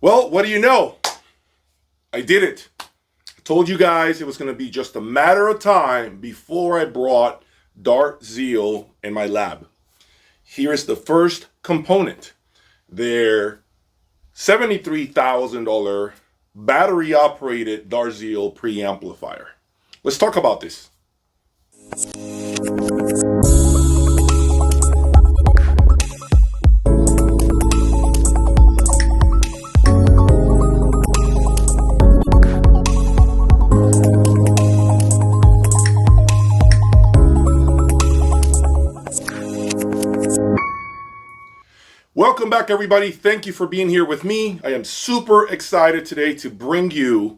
Well, what do you know? I did it. I told you guys it was going to be just a matter of time before I brought Dart Zeal in my lab. Here is the first component. Their $73,000 battery-operated Dart Zeal preamplifier. Let's talk about this. Welcome back, everybody. Thank you for being here with me. I am super excited today to bring you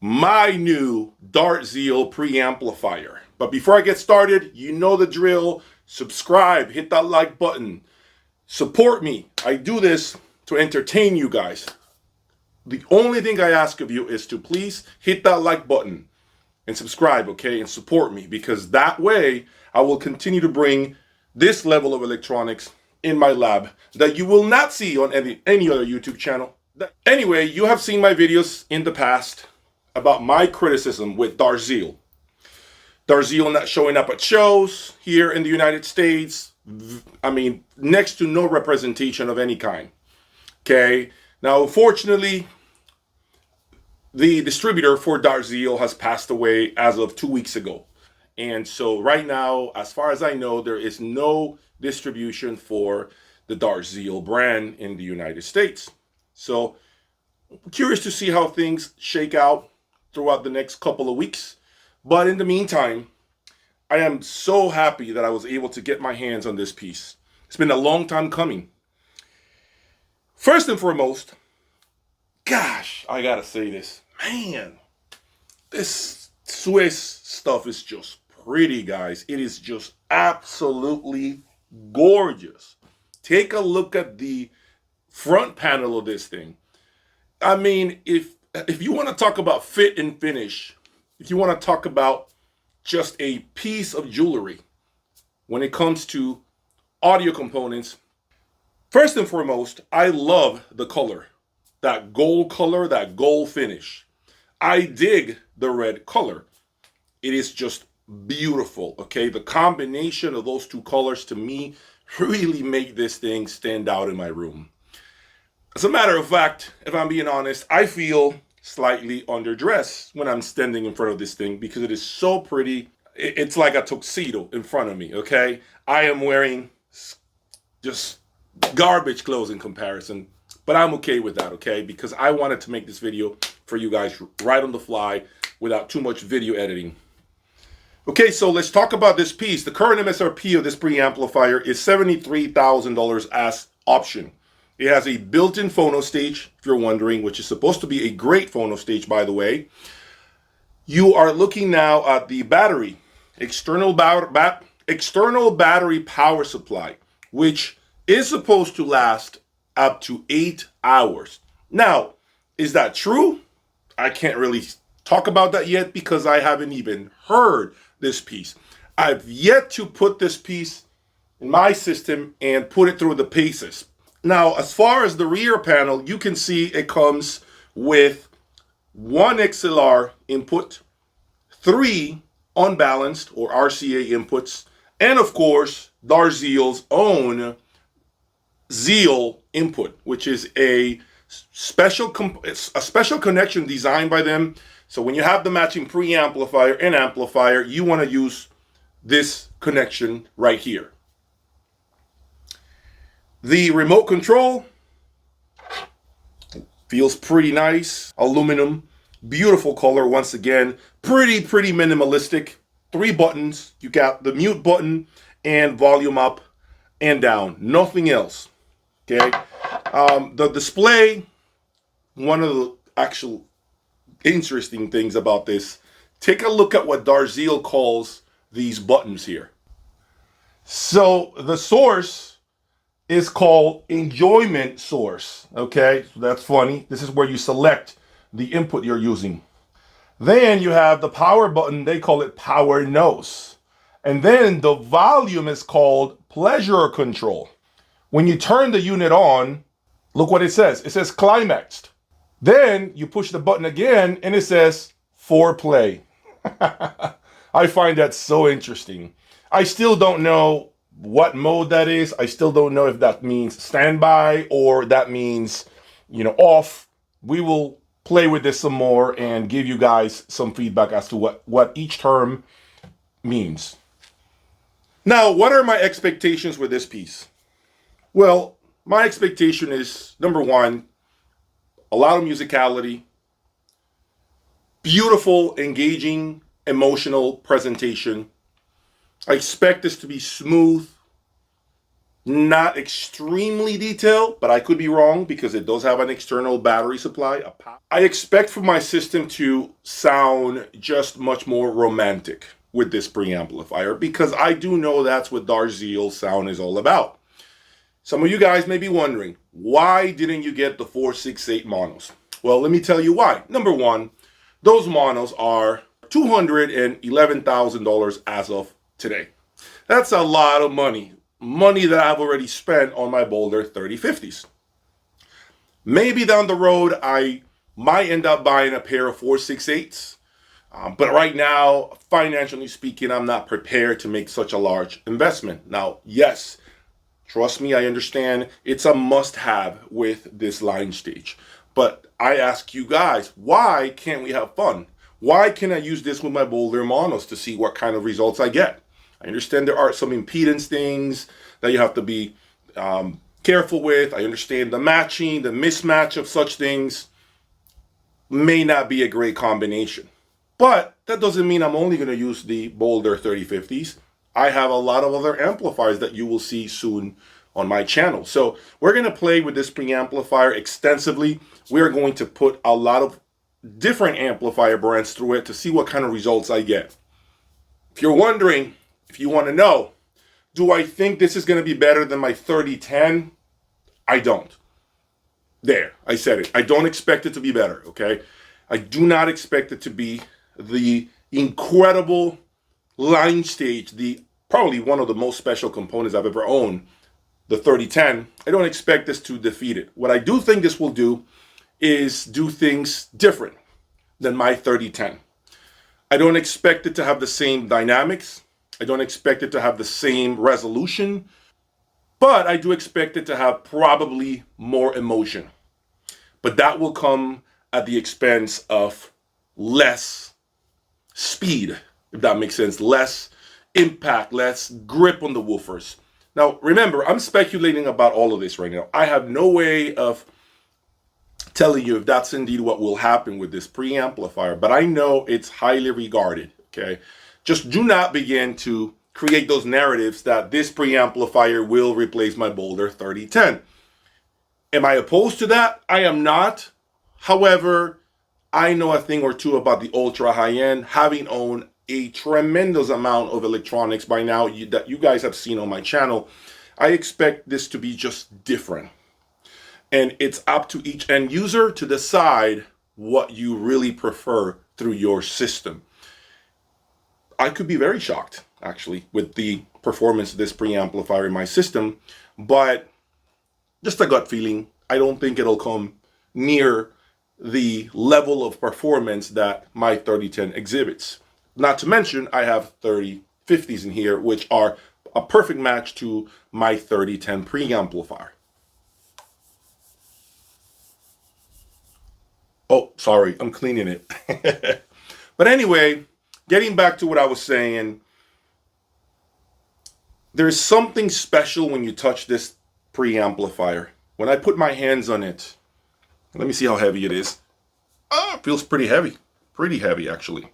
my new Dart Zeal preamplifier. But before I get started, you know the drill. Subscribe, hit that like button. Support me. I do this to entertain you guys. The only thing I ask of you is to please hit that like button and subscribe, okay? And support me, because that way I will continue to bring this level of electronics in my lab that you will not see on any other YouTube channel. Anyway, you have seen my videos in the past about my criticism with Dart Zeal. Dart Zeal not showing up at shows here in the United States. I mean, next to no representation of any kind. Okay, now unfortunately, the distributor for Dart Zeal has passed away as of 2 weeks ago. And so right now, as far as I know, there is no distribution for the Dart Zeal brand in the United States. So I'm curious to see how things shake out throughout the next couple of weeks. But in the meantime, I am so happy that I was able to get my hands on this piece. It's been a long time coming. First and foremost, gosh, I gotta say this. Man, this Swiss stuff is just pretty, guys. It is just absolutely gorgeous. Take a look at the front panel of this thing. I mean, if you want to talk about fit and finish, if you want to talk about just a piece of jewelry when it comes to audio components, first and foremost, I love the color. That gold color, that gold finish. I dig the red color. It is just beautiful, okay? The combination of those two colors to me really make this thing stand out in my room. As a matter of fact, if I'm being honest, I feel slightly underdressed when I'm standing in front of this thing because it is so pretty. It's like a tuxedo in front of me, okay? I am wearing just garbage clothes in comparison, but I'm okay with that, okay? Because I wanted to make this video for you guys right on the fly without too much video editing. Okay, so let's talk about this piece. The current MSRP of this preamplifier is $73,000 as option. It has a built-in phono stage, if you're wondering, which is supposed to be a great phono stage, by the way. You are looking now at the battery, external battery power supply, which is supposed to last up to 8 hours. Now, is that true? I can't really talk about that yet because I haven't even heard this piece. I've yet to put this piece in my system and put it through the paces. Now, as far as the rear panel, you can see it comes with one XLR input, 3 unbalanced or RCA inputs, and of course, Dart Zeal's own Zeal input, which is a special connection designed by them. So when you have the matching preamplifier and amplifier, you want to use this connection right here. The remote control feels pretty nice. Aluminum, beautiful color once again. Pretty minimalistic. 3 buttons. You got the mute button and volume up and down. Nothing else. Okay. The display, one of the actual interesting things about this, take a look at what Dart Zeal calls these buttons here. So the source is called enjoyment source. Okay, so that's funny. This is where you select the input you're using. Then you have the power button, they call it power nose. And then the volume is called pleasure control. When you turn the unit on, Look what it says. It says climaxed. Then you push the button again and it says foreplay. I find that so interesting. I still don't know what mode that is. I still don't know if that means standby or that means, off. We will play with this some more and give you guys some feedback as to what each term means. Now, what are my expectations with this piece? Well, my expectation is, number one, a lot of musicality, beautiful, engaging, emotional presentation. I expect this to be smooth, not extremely detailed, but I could be wrong because it does have an external battery supply. I expect for my system to sound just much more romantic with this preamplifier because I do know that's what Darzeal sound is all about. Some of you guys may be wondering, why didn't you get the 468 monos? Well, let me tell you why. Number one, those monos are $211,000 as of today. That's a lot of money that I've already spent on my Boulder 3050s. Maybe down the road, I might end up buying a pair of 468s. But right now, financially speaking, I'm not prepared to make such a large investment. Now, yes, trust me, I understand it's a must-have with this line stage. But I ask you guys, why can't we have fun? Why can't I use this with my Boulder monos to see what kind of results I get? I understand there are some impedance things that you have to be careful with. I understand the matching, the mismatch of such things may not be a great combination. But that doesn't mean I'm only going to use the Boulder 3050s. I have a lot of other amplifiers that you will see soon on my channel. So we're going to play with this preamplifier extensively. We are going to put a lot of different amplifier brands through it to see what kind of results I get. If you're wondering, if you want to know, do I think this is going to be better than my 3010? I don't. There, I said it. I don't expect it to be better, okay? I do not expect it to be the incredible line stage, probably one of the most special components I've ever owned, the 3010. I don't expect this to defeat it. What I do think this will do is do things different than my 3010. I don't expect it to have the same dynamics. I don't expect it to have the same resolution, but I do expect it to have probably more emotion. But that will come at the expense of less speed, if that makes sense, less impact, less grip on the woofers. Now, remember, I'm speculating about all of this right now. I have no way of telling you if that's indeed what will happen with this preamplifier, but I know it's highly regarded, okay? Just do not begin to create those narratives that this preamplifier will replace my Boulder 3010. Am I opposed to that? I am not. However, I know a thing or two about the ultra high-end, having owned a tremendous amount of electronics by now that you guys have seen on my channel. I expect this to be just different. And it's up to each end user to decide what you really prefer through your system. I could be very shocked, actually, with the performance of this preamplifier in my system, but just a gut feeling. I don't think it'll come near the level of performance that my 3010 exhibits. Not to mention, I have 3050s in here, which are a perfect match to my 3010 preamplifier. Oh, sorry, I'm cleaning it. But anyway, getting back to what I was saying, there's something special when you touch this preamplifier. When I put my hands on it, let me see how heavy it is. Oh, it feels pretty heavy. Pretty heavy, actually.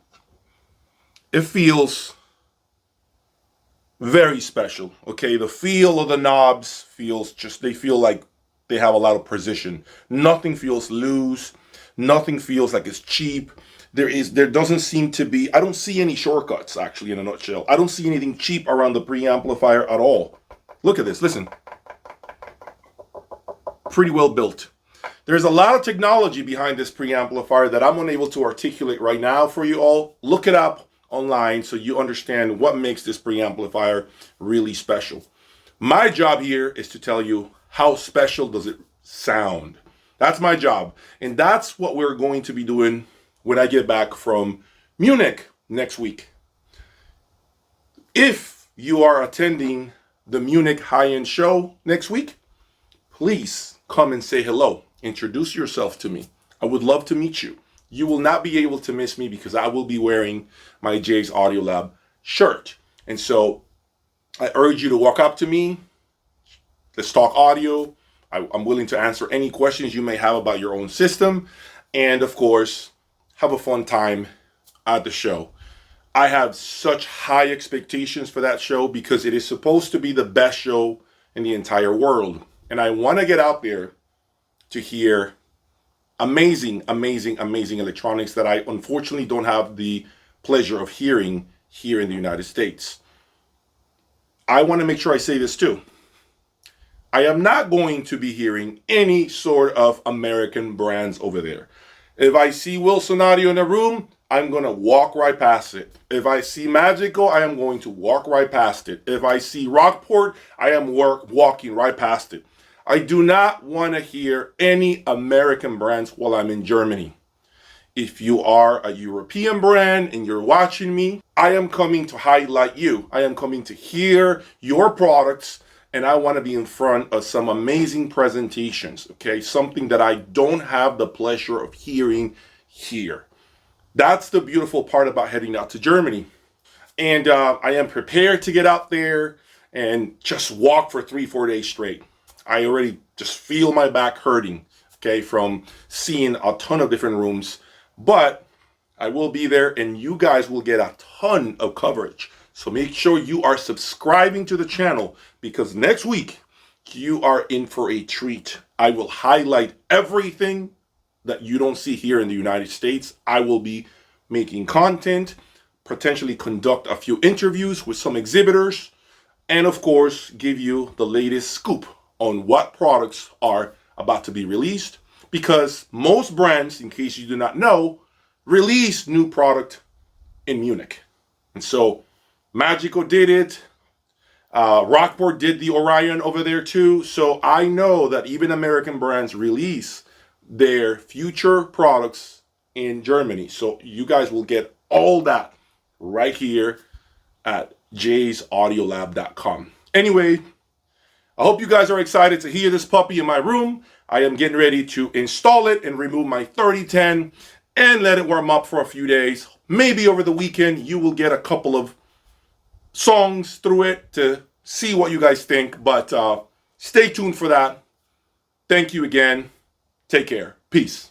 It feels very special, okay? The feel of the knobs they feel like they have a lot of precision. Nothing feels loose. Nothing feels like it's cheap. There doesn't seem to be, I don't see any shortcuts, actually, in a nutshell. I don't see anything cheap around the preamplifier at all. Look at this, listen. Pretty well built. There's a lot of technology behind this preamplifier that I'm unable to articulate right now for you all. Look it up online so you understand what makes this preamplifier really special. My job here is to tell you how special does it sound. That's my job. And that's what we're going to be doing when I get back from Munich next week. If you are attending the Munich high-end show next week, please come and say hello. Introduce yourself to me. I would love to meet you. You will not be able to miss me because I will be wearing my Jay's Audio Lab shirt. And so I urge you to walk up to me. Let's talk audio. I'm willing to answer any questions you may have about your own system. And of course, have a fun time at the show. I have such high expectations for that show because it is supposed to be the best show in the entire world. And I want to get out there to hear amazing electronics that I unfortunately don't have the pleasure of hearing here in the United States. I want to make sure I say this too. I am not going to be hearing any sort of American brands over there. If I see Wilson Audio in a room, I'm going to walk right past it. If I see Magical, I am going to walk right past it. If I see Rockport, I am walking right past it. I do not want to hear any American brands while I'm in Germany. If you are a European brand and you're watching me, I am coming to highlight you. I am coming to hear your products, and I want to be in front of some amazing presentations, okay? Something that I don't have the pleasure of hearing here. That's the beautiful part about heading out to Germany. And I am prepared to get out there and just walk for 3-4 days straight. I already just feel my back hurting, okay, from seeing a ton of different rooms. But I will be there and you guys will get a ton of coverage. So make sure you are subscribing to the channel because next week you are in for a treat. I will highlight everything that you don't see here in the United States. I will be making content, potentially conduct a few interviews with some exhibitors, and of course, give you the latest scoop on what products are about to be released, because most brands, in case you do not know, release new product in Munich. And so Magical did it. Rockport did the Orion over there too. So I know that even American brands release their future products in Germany. So you guys will get all that right here at jaysaudiolab.com. Anyway, I hope you guys are excited to hear this puppy in my room. I am getting ready to install it and remove my 3010 and let it warm up for a few days. Maybe over the weekend you will get a couple of songs through it to see what you guys think. But stay tuned for that. Thank you again. Take care. Peace.